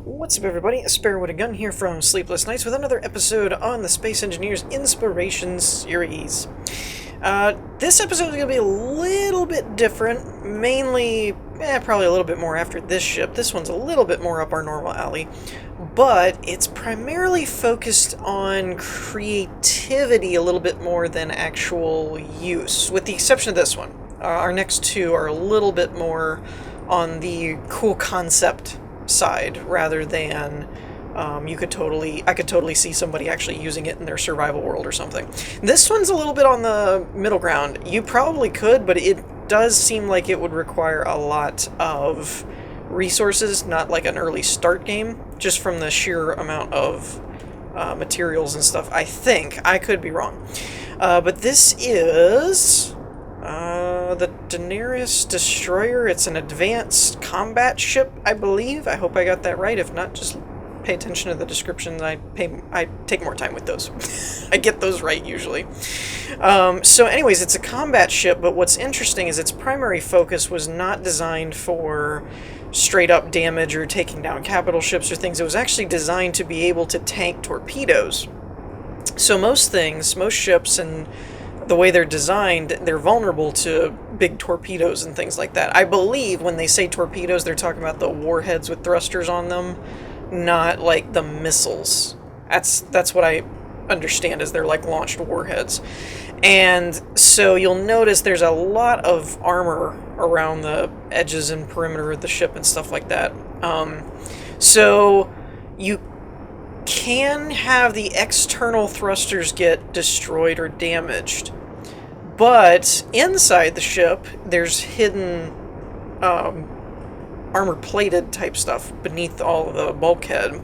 What's up, everybody? A Sparrow with a Gun here from Sleepless with another episode on the Space Engineers Inspiration series. This episode is going to be a little bit different, mainly, probably a little bit more after this ship. This one's a little bit more up our normal alley, but it's primarily focused on creativity a little bit more than actual use, with the exception of this one. Our next two are a little bit more on the cool concept side rather than I could totally see somebody actually using it in their survival world or something. This one's a little bit on the middle ground. You probably could, but it does seem like it would require a lot of resources, not like an early start game, just from the sheer amount of materials and stuff. I think. I could be wrong. But this is the Daenerys Destroyer. It's an advanced combat ship, I believe. I hope I got that right. If not, just pay attention to the description. I take more time with those. I get those right usually. So anyways, it's a combat ship, but what's interesting is its primary focus was not designed for straight up damage or taking down capital ships or things. It was actually designed to be able to tank torpedoes. So most ships and the way they're designed, they're vulnerable to big torpedoes and things like that. I believe when they say torpedoes, they're talking about the warheads with thrusters on them, not like the missiles. That's what I understand, is they're like launched warheads. And so you'll notice there's a lot of armor around the edges and perimeter of the ship and stuff like that. So you can have the external thrusters get destroyed or damaged, but inside the ship there's hidden armor-plated type stuff beneath all of the bulkhead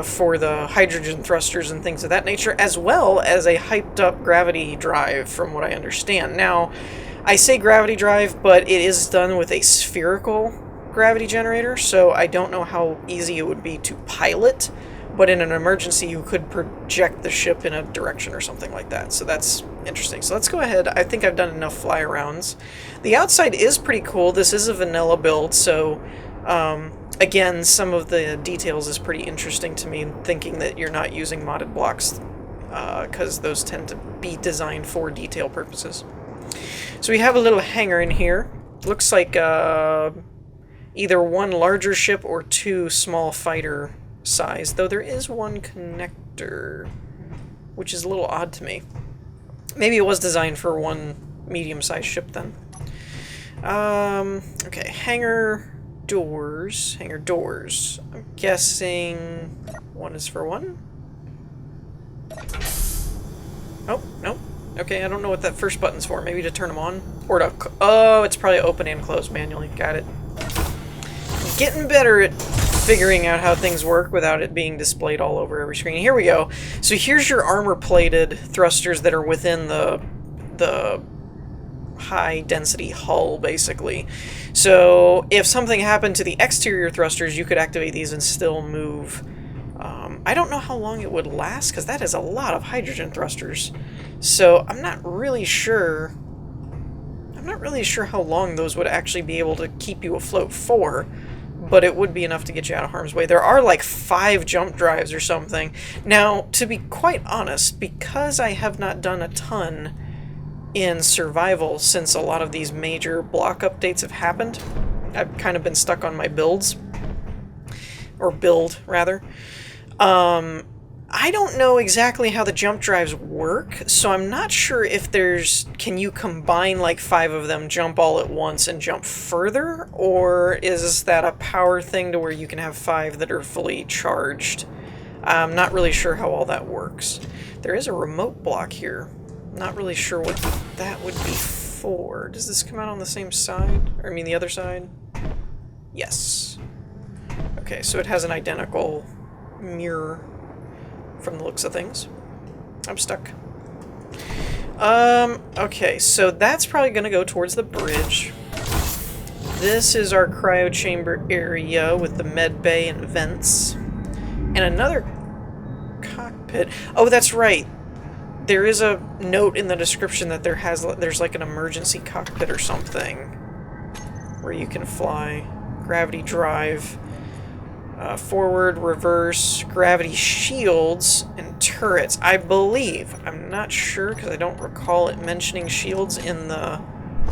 for the hydrogen thrusters and things of that nature, as well as a hyped-up gravity drive, from what I understand. Now, I say gravity drive, but it is done with a spherical gravity generator, so I don't know how easy it would be to pilot. But in an emergency, you could project the ship in a direction or something like that. So that's interesting. So let's go ahead. I think I've done enough fly-arounds. The outside is pretty cool. This is a vanilla build, so again, some of the details is pretty interesting to me, thinking that you're not using modded blocks, because those tend to be designed for detail purposes. So we have a little hangar in here. Looks like either one larger ship or two small fighter size, though there is one connector, which is a little odd to me. Maybe it was designed for one medium-sized ship then. Okay, hangar doors. I'm guessing one is for one? Oh, no. Okay, I don't know what that first button's for. Maybe to turn them on? Or to... Oh, it's probably open and close manually. Got it. Getting better at figuring out how things work without it being displayed all over every screen. Here we go. So here's your armor-plated thrusters that are within the high-density hull, basically. So if something happened to the exterior thrusters, you could activate these and still move. I don't know how long it would last, because that is a lot of hydrogen thrusters. So I'm not really sure how long those would actually be able to keep you afloat for. But it would be enough to get you out of harm's way. There are like 5 jump drives or something. Now, to be quite honest, because I have not done a ton in survival since a lot of these major block updates have happened, I've kind of been stuck on my builds. Or build, rather. I don't know exactly how the jump drives work, so I'm not sure if can you combine like 5 of them, jump all at once, and jump further? Or is that a power thing to where you can have 5 that are fully charged? I'm not really sure how all that works. There is a remote block here. Not really sure what that would be for. Does this come out on the same side? Or I mean the other side? Yes. Okay, so it has an identical mirror from the looks of things. I'm stuck. Okay, so that's probably going to go towards the bridge. This is our cryo chamber area with the med bay and vents. And another cockpit. Oh, that's right. There is a note in the description that there's like an emergency cockpit or something where you can fly. Gravity drive. forward, reverse, gravity shields, and turrets. I believe, I'm not sure because I don't recall it mentioning shields in the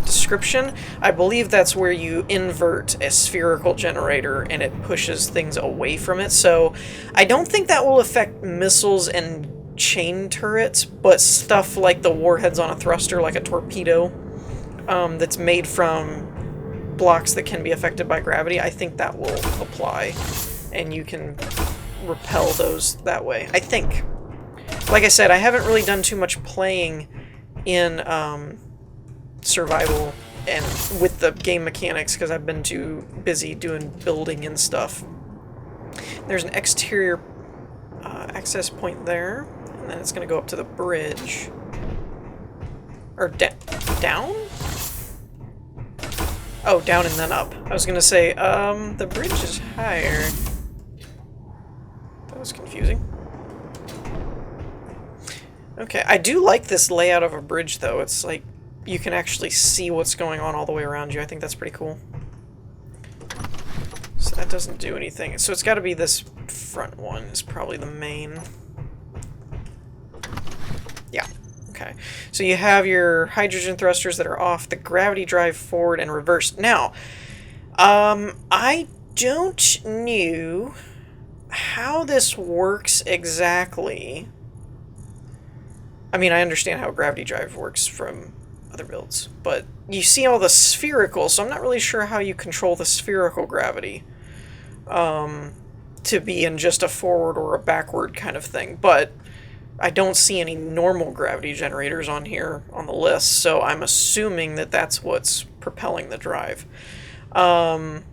description. I believe that's where you invert a spherical generator and it pushes things away from it. So I don't think that will affect missiles and chain turrets, but stuff like the warheads on a thruster, like a torpedo, that's made from blocks that can be affected by gravity, I think that will apply, and you can repel those that way, I think. Like I said, I haven't really done too much playing in survival and with the game mechanics because I've been too busy doing building and stuff. There's an exterior access point there, and then it's going to go up to the bridge. Or down? Oh, down and then up. I was gonna say, the bridge is higher. That was confusing. Okay, I do like this layout of a bridge, though. It's like, you can actually see what's going on all the way around you. I think that's pretty cool. So that doesn't do anything. So it's gotta be this front one is probably the main. Yeah. Okay, so you have your hydrogen thrusters that are off, the gravity drive forward and reverse. Now, I don't know how this works exactly. I mean, I understand how gravity drive works from other builds, but you see all the spherical, so I'm not really sure how you control the spherical gravity to be in just a forward or a backward kind of thing, but I don't see any normal gravity generators on here on the list, so I'm assuming that that's what's propelling the drive. And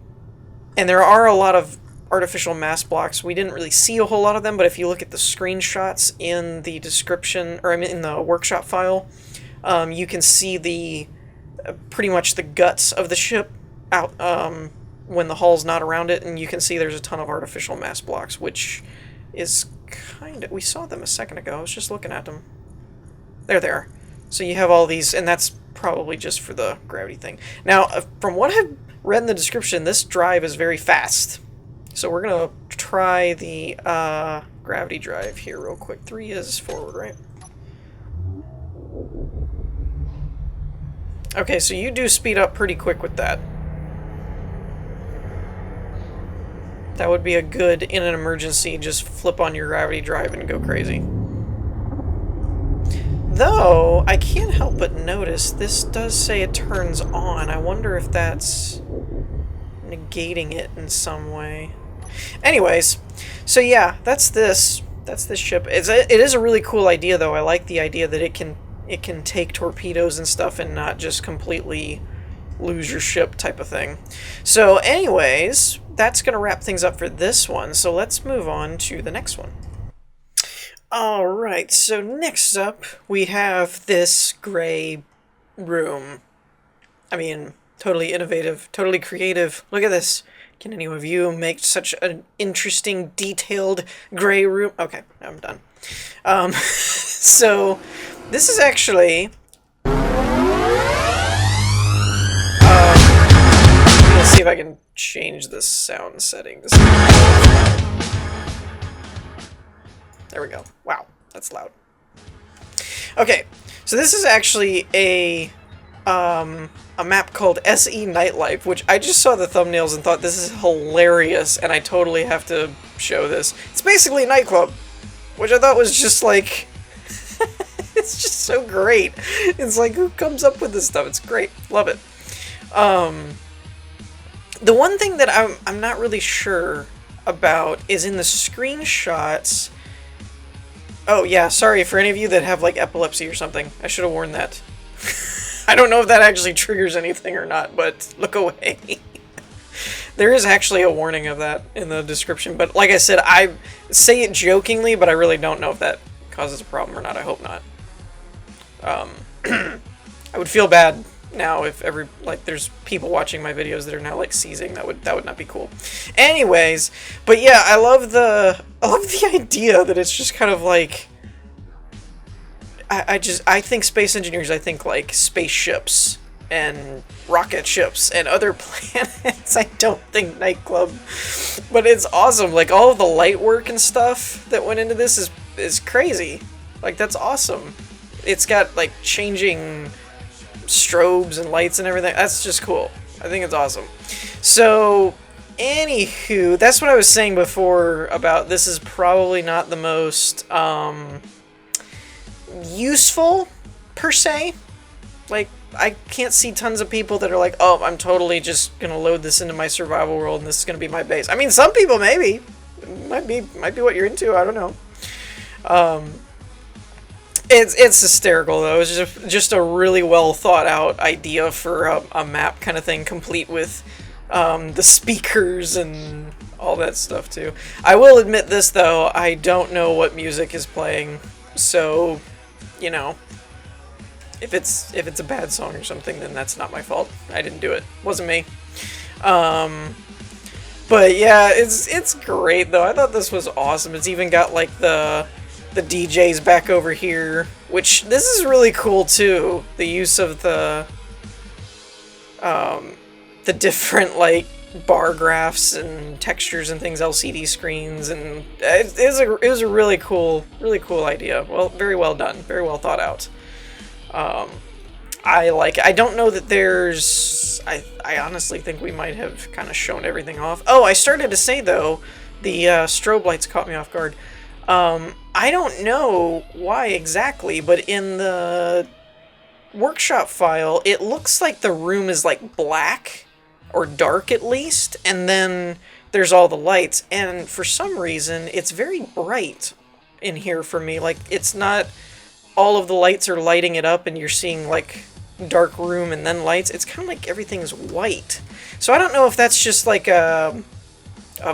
there are a lot of artificial mass blocks. We didn't really see a whole lot of them, but if you look at the screenshots in the description, or I mean in the workshop file, you can see the pretty much the guts of the ship out when the hull's not around it, and you can see there's a ton of artificial mass blocks, which is kind of... We saw them a second ago. I was just looking at them. There they are. So you have all these, and that's probably just for the gravity thing. Now, from what I've read in the description, this drive is very fast. So we're going to try the gravity drive here real quick. 3 is forward, right? Okay, so you do speed up pretty quick with that. That would be a good, in an emergency, just flip on your gravity drive and go crazy. Though, I can't help but notice, this does say it turns on. I wonder if that's negating it in some way. Anyways, so yeah, that's this. That's this ship. It is a really cool idea, though. I like the idea that it can take torpedoes and stuff and not just completely lose your ship type of thing. So anyways, that's going to wrap things up for this one, so let's move on to the next one. Alright, so next up we have this gray room. I mean, totally innovative, totally creative. Look at this. Can any of you make such an interesting, detailed gray room? Okay, I'm done. So, this is actually... let's see if I can change the sound settings. There we go. Wow, that's loud. Okay, so this is actually a map called SE Nightlife, which I just saw the thumbnails and thought this is hilarious, and I totally have to show this. It's basically a nightclub, which I thought was just like... it's just so great. It's like, who comes up with this stuff? It's great. Love it. The one thing that I'm not really sure about is in the screenshots... Oh, yeah, sorry for any of you that have, like, epilepsy or something. I should have warned that. I don't know if that actually triggers anything or not, but look away. There is actually a warning of that in the description, but like I said, I say it jokingly, but I really don't know if that causes a problem or not. I hope not. I would feel bad now if there's people watching my videos that are now like seizing. That would not be cool. Anyways, but yeah, I love the idea that it's just kind of like I think space engineers, I think like spaceships and rocket ships and other planets. I don't think nightclub, but it's awesome. Like all of the light work and stuff that went into this is crazy. Like that's awesome. It's got like changing strobes and lights and everything. That's just cool. I think it's awesome. So, anywho, that's what I was saying before about this is probably not the most useful per se. Like, I can't see tons of people that are like, oh, I'm totally just gonna load this into my survival world and this is gonna be my base. I mean, some people maybe. Might be what you're into, I don't know. It's hysterical though. It's just a really well thought out idea for a map kind of thing, complete with the speakers and all that stuff too. I will admit this though, I don't know what music is playing, so you know, if it's a bad song or something, then that's not my fault. I didn't do it. Wasn't me. But yeah, it's great though. I thought this was awesome. It's even got like the DJs back over here, which this is really cool too. The use of the different like bar graphs and textures and things, LCD screens, and it was a really cool idea. Well, very well done, very well thought out. I like it. I don't know that there's... I honestly think we might have kind of shown everything off. Oh, I started to say, though, the strobe lights caught me off guard. I don't know why exactly, but in the workshop file, it looks like the room is, like, black, or dark at least, and then there's all the lights, and for some reason, it's very bright in here for me. Like, it's not... all of the lights are lighting it up and you're seeing like dark room and then lights. It's kind of like everything's white. So I don't know if that's just like a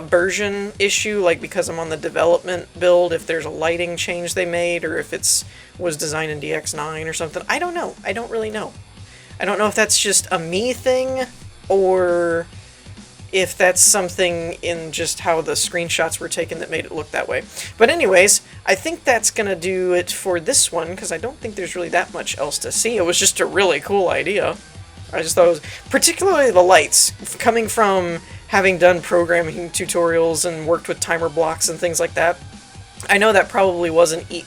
version issue, like because I'm on the development build, if there's a lighting change they made, or if was designed in DX9 or something. I don't know. I don't really know. I don't know if that's just a me thing or if that's something in just how the screenshots were taken that made it look that way. But anyways, I think that's going to do it for this one, because I don't think there's really that much else to see. It was just a really cool idea. I just thought it was, particularly the lights, coming from having done programming tutorials and worked with timer blocks and things like that. I know that probably wasn't, it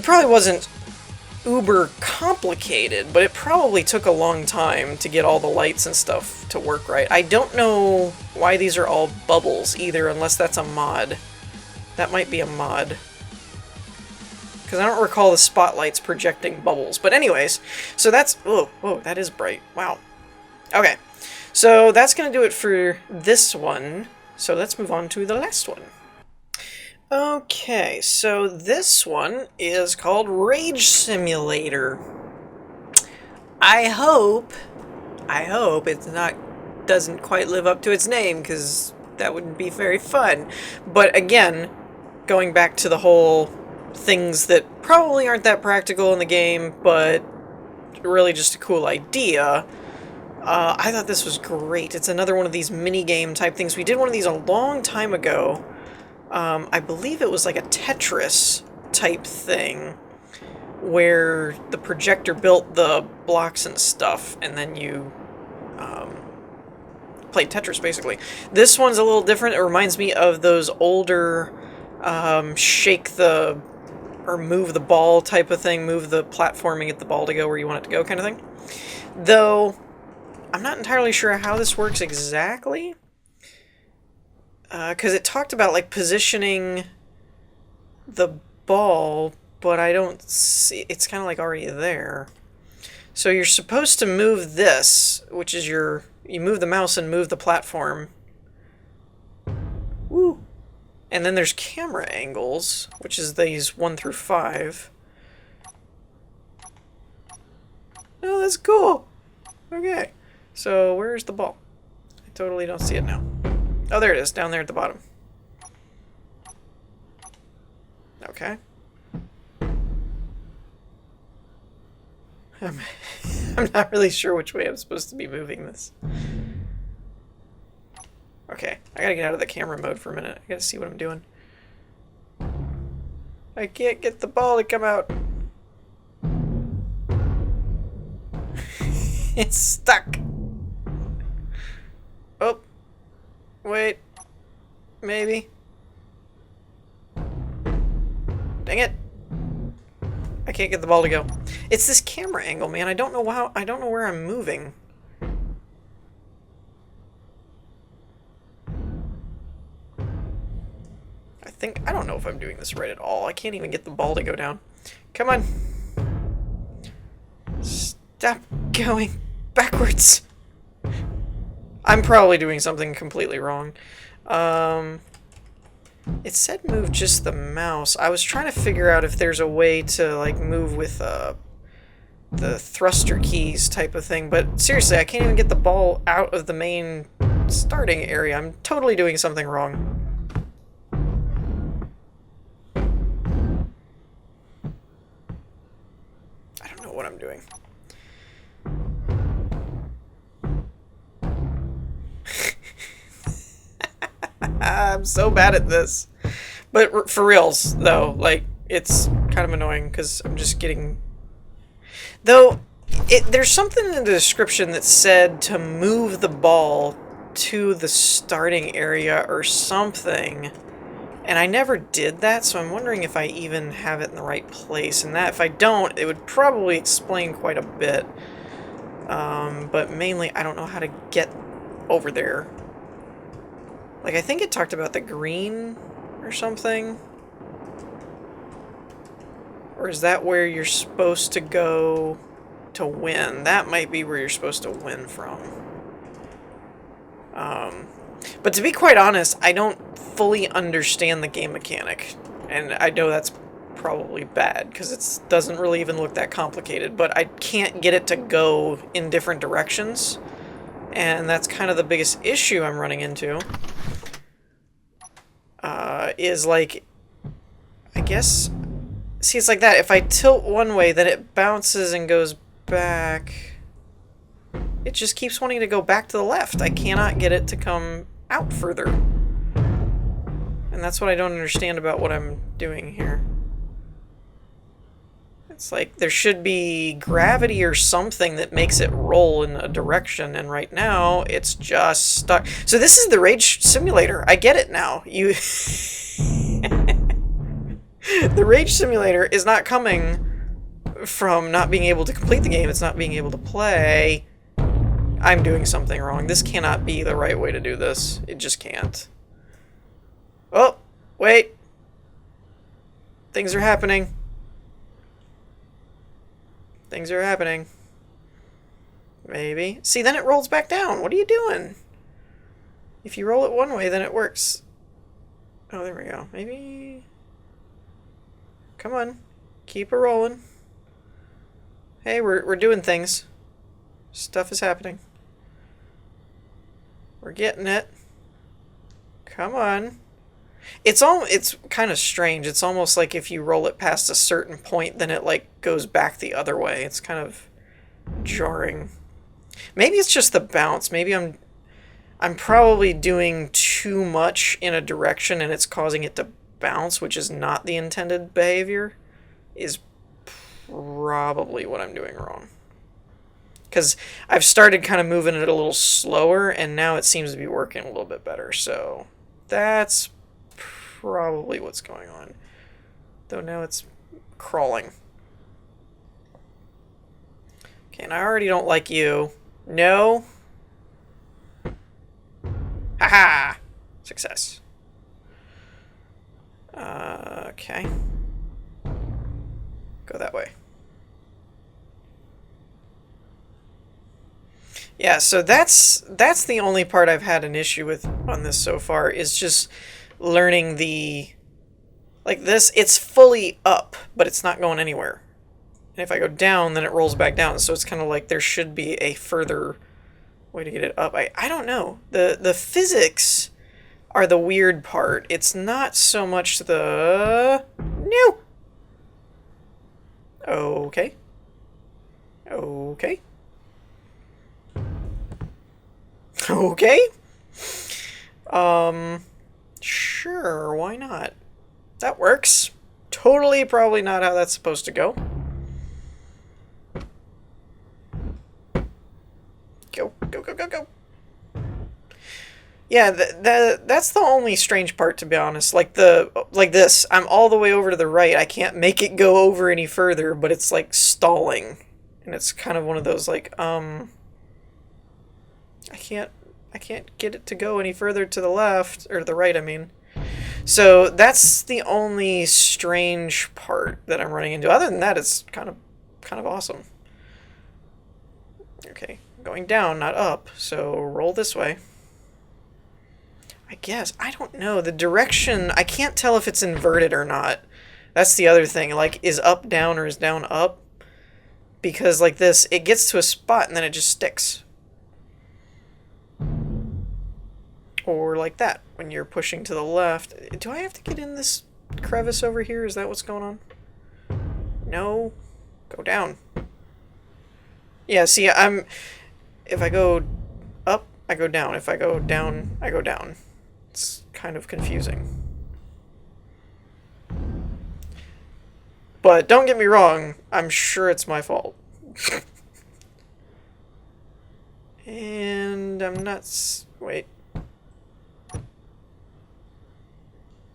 probably wasn't uber complicated, but it probably took a long time to get all the lights and stuff to work right. I don't know why these are all bubbles either, unless that's a mod. That might be a mod. Because I don't recall the spotlights projecting bubbles. But anyways, so that's... oh, whoa, that is bright. Wow. Okay, so that's going to do it for this one. So let's move on to the last one. Okay, so this one is called Rage Simulator. I hope it's doesn't quite live up to its name, because that wouldn't be very fun. But again, going back to the whole things that probably aren't that practical in the game, but really just a cool idea, I thought this was great. It's another one of these mini-game type things. We did one of these a long time ago. I believe it was like a Tetris type thing, where the projector built the blocks and stuff, and then you played Tetris, basically. This one's a little different. It reminds me of those older shake the... or move the ball type of thing, move the platforming, get the ball to go where you want it to go kind of thing. Though, I'm not entirely sure how this works exactly. Because it talked about, like, positioning the ball, but I don't see... it's kind of, like, already there. So you're supposed to move this, which is you move the mouse and move the platform. Woo! And then there's camera angles, which is these 1 through 5. Oh, that's cool! Okay. So, where's the ball? I totally don't see it now. Oh, there it is, down there at the bottom. Okay. I'm not really sure which way I'm supposed to be moving this. Okay, I gotta get out of the camera mode for a minute. I gotta see what I'm doing. I can't get the ball to come out. It's stuck. Oh. Wait. Maybe. Dang it. I can't get the ball to go. It's this camera angle, man. I don't know where I'm moving. I don't know if I'm doing this right at all. I can't even get the ball to go down. Come on. Stop going backwards. I'm probably doing something completely wrong. It said move just the mouse. I was trying to figure out if there's a way to, like, move with, the thruster keys type of thing, but seriously, I can't even get the ball out of the main starting area. I'm totally doing something wrong. I don't know what I'm doing. I'm so bad at this. But for reals, though, like, it's kind of annoying because I'm just getting... Though, there's something in the description that said to move the ball to the starting area or something, and I never did that, so I'm wondering if I even have it in the right place, and that, if I don't, it would probably explain quite a bit. But mainly, I don't know how to get over there. Like, I think it talked about the green or something. Or is that where you're supposed to go to win? That might be where you're supposed to win from. But to be quite honest, I don't fully understand the game mechanic. And I know that's probably bad, because it doesn't really even look that complicated. But I can't get it to go in different directions. And that's kind of the biggest issue I'm running into. Is like, I guess... See, it's like that. If I tilt one way, then it bounces and goes back. It just keeps wanting to go back to the left. I cannot get it to come out further. And that's what I don't understand about what I'm doing here. It's like there should be gravity or something that makes it roll in a direction, and right now it's just stuck. So this is the Rage Simulator. I get it now. You... The Rage Simulator is not coming from not being able to complete the game, it's not being able to play. I'm doing something wrong. This cannot be the right way to do this. It just can't. Oh, wait. Things are happening. Things are happening. Maybe. See, then it rolls back down. What are you doing? If you roll it one way, then it works. Oh, there we go. Maybe... Come on. Keep it rolling. Hey, we're doing things. Stuff is happening. We're getting it. Come on. It's kind of strange. It's almost like if you roll it past a certain point, then it like goes back the other way. It's kind of jarring. Maybe it's just the bounce. Maybe I'm probably doing too much in a direction and it's causing it to bounce, which is not the intended behavior, is probably what I'm doing wrong. Because I've started kind of moving it a little slower, and now it seems to be working a little bit better, so that's probably what's going on. Though now it's crawling. Okay, and I already don't like you. No. Haha! Success. Okay. Go that way. Yeah, so that's the only part I've had an issue with on this so far, is just learning the... Like this, it's fully up, but it's not going anywhere. And if I go down, then it rolls back down, so it's kind of like there should be a further way to get it up. I don't know. The physics are the weird part. It's not so much the... No! Okay. Okay. Okay. Sure, why not? That works. Totally probably not how that's supposed to go. go. Yeah, that's the only strange part, to be honest. Like this, I'm all the way over to the right. I can't make it go over any further, but it's like stalling, and it's kind of one of those like I can't get it to go any further to the left or the right. I mean, so that's the only strange part that I'm running into. Other than that, it's kind of awesome. Okay, going down, not up. So roll this way. I guess. I don't know. The direction, I can't tell if it's inverted or not. That's the other thing. Like, is up down or is down up? Because like this, it gets to a spot and then it just sticks. Or like that, when you're pushing to the left. Do I have to get in this crevice over here? Is that what's going on? No. Go down. Yeah, see, if I go up, I go down. If I go down, I go down. It's kind of confusing. But don't get me wrong, I'm sure it's my fault. And I'm not... Wait.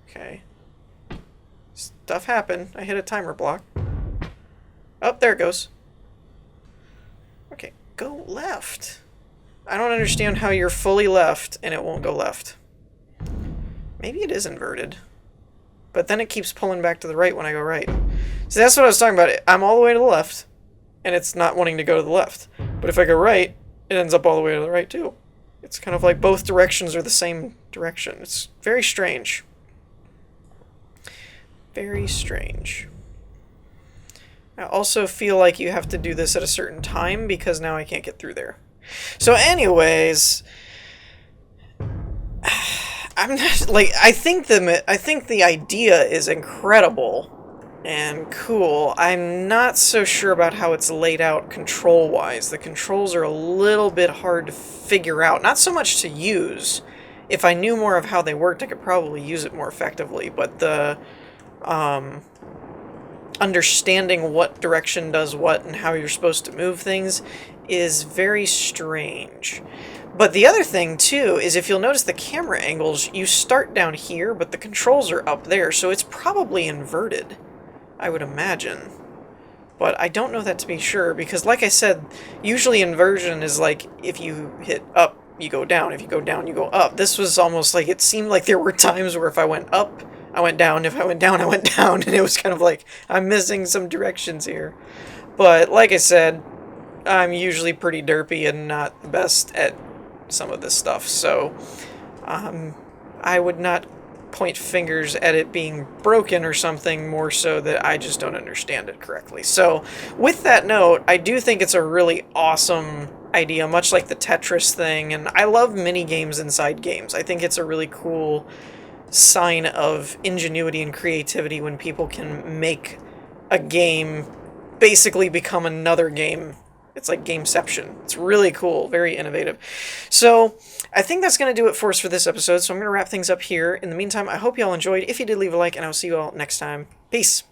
Okay. Stuff happened. I hit a timer block. Oh, there it goes. Okay, go left. I don't understand how you're fully left and it won't go left. Maybe it is inverted. But then it keeps pulling back to the right when I go right. See, that's what I was talking about. I'm all the way to the left, and it's not wanting to go to the left. But if I go right, it ends up all the way to the right, too. It's kind of like both directions are the same direction. It's very strange. Very strange. I also feel like you have to do this at a certain time, because now I can't get through there. So anyways... I'm not, like, I think the idea is incredible and cool. I'm not so sure about how it's laid out control-wise. The controls are a little bit hard to figure out. Not so much to use. If I knew more of how they worked, I could probably use it more effectively. But the understanding what direction does what and how you're supposed to move things is very strange. But the other thing, too, is if you'll notice the camera angles, you start down here, but the controls are up there, so it's probably inverted, I would imagine. But I don't know that to be sure, because like I said, usually inversion is like, if you hit up, you go down. If you go down, you go up. This was almost like, it seemed like there were times where if I went up, I went down. If I went down, I went down. And it was kind of like, I'm missing some directions here. But like I said, I'm usually pretty derpy and not the best at some of this stuff, so I would not point fingers at it being broken or something, more so that I just don't understand it correctly. So with that note, I do think it's a really awesome idea, much like the Tetris thing, and I love mini games inside games. I think it's a really cool sign of ingenuity and creativity when people can make a game basically become another game. It's like gameception. It's really cool. Very innovative. So I think that's going to do it for us for this episode. So I'm going to wrap things up here. In the meantime, I hope you all enjoyed. If you did, leave a like, and I'll see you all next time. Peace.